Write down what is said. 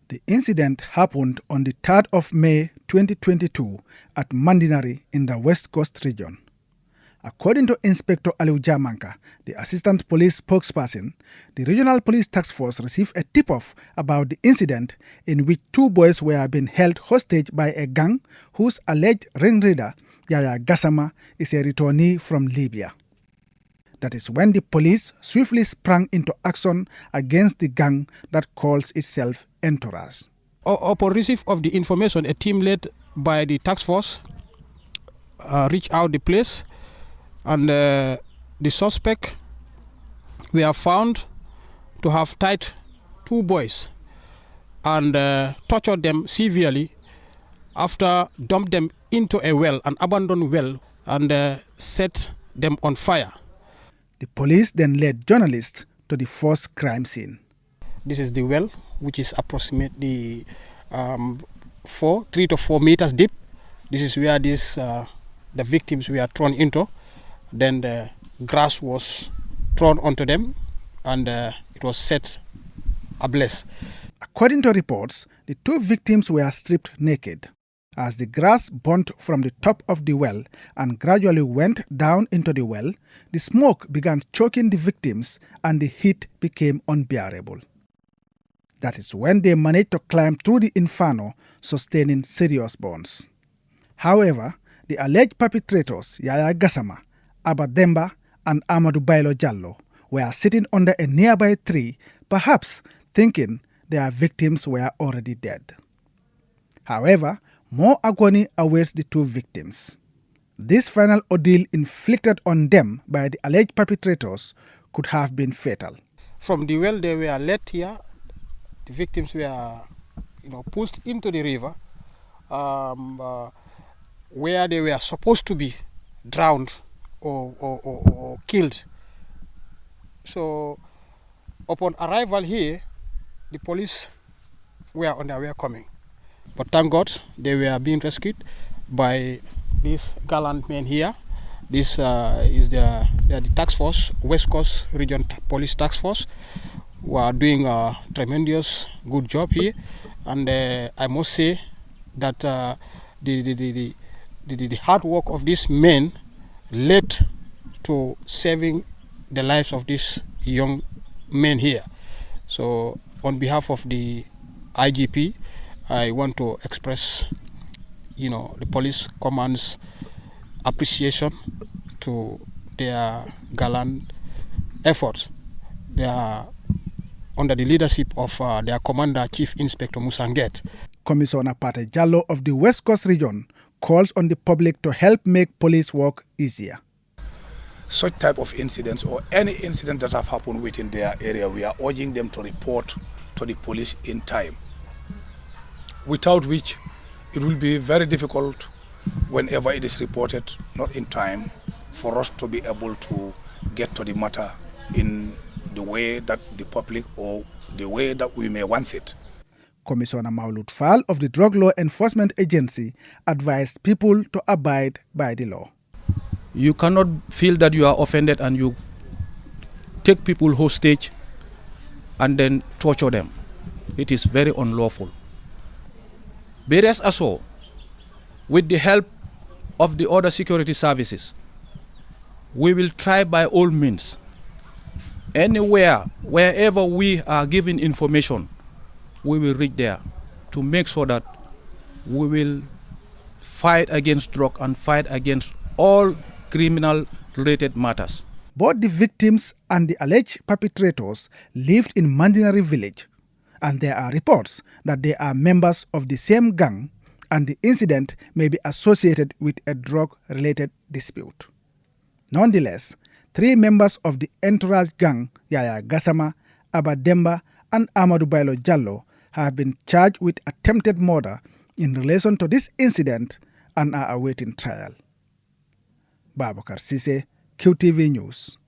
The incident happened on the 3rd of May 2022 at Mandinari in the West Coast region. According to Inspector Aliu Jamanka, the assistant police spokesperson, the Regional Police Task Force received a tip-off about the incident in which 2 boys were being held hostage by a gang whose alleged ringleader, Yaya Gassama, is a returnee from Libya. That is when the police swiftly sprang into action against the gang that calls itself Entourage. Upon receipt of the information, a team led by the task force reached out the place, and the suspect were found to have tied 2 boys and tortured them severely after dumped them into a well, an abandoned well, and set them on fire. The police then led journalists to the first crime scene. This is the well, which is approximately 3 to 4 meters deep. This is where the victims were thrown into. Then the grass was thrown onto them, and it was set ablaze. According to reports, the 2 victims were stripped naked. As the grass burnt from the top of the well and gradually went down into the well, the smoke began choking the victims and the heat became unbearable. That is when they managed to climb through the inferno, sustaining serious burns. However, the alleged perpetrators, Yaya Gassama, Abba Demba, and Amadou Bailo Jallo, were sitting under a nearby tree, perhaps thinking their victims were already dead. However, more agony awaits the 2 victims. This final ordeal inflicted on them by the alleged perpetrators could have been fatal. From the well they were led here. The victims were, pushed into the river, where they were supposed to be drowned or killed. So, upon arrival here, the police were on their way coming. But thank God they were being rescued by these gallant men here. This is the task force, West Coast Region Police Task Force, who are doing a tremendous good job here. And I must say that the hard work of these men led to saving the lives of these young men here. So on behalf of the IGP, I want to express, the police command's appreciation to their gallant efforts. They are under the leadership of their commander, Chief Inspector Musanget. Commissioner Pate Jallo of the West Coast region calls on the public to help make police work easier. Such type of incidents or any incident that have happened within their area, we are urging them to report to the police in time, without which it will be very difficult whenever it is reported not in time for us to be able to get to the matter in the way that the public or the way that we may want it. Commissioner Maulud Fall of the Drug Law Enforcement Agency advised people to abide by the law. You cannot feel that you are offended and you take people hostage and then torture them. It is very unlawful. Be rest assured, with the help of the other security services, we will try by all means, anywhere, wherever we are given information, we will reach there to make sure that we will fight against drug and fight against all criminal-related matters. Both the victims and the alleged perpetrators lived in Mandinari village, and there are reports that they are members of the same gang and the incident may be associated with a drug-related dispute. Nonetheless, 3 members of the Entourage gang, Yaya Gassama, Abba Demba, and Amadou Bailo Jallo, have been charged with attempted murder in relation to this incident and are awaiting trial. Babakar Sise, QTV News.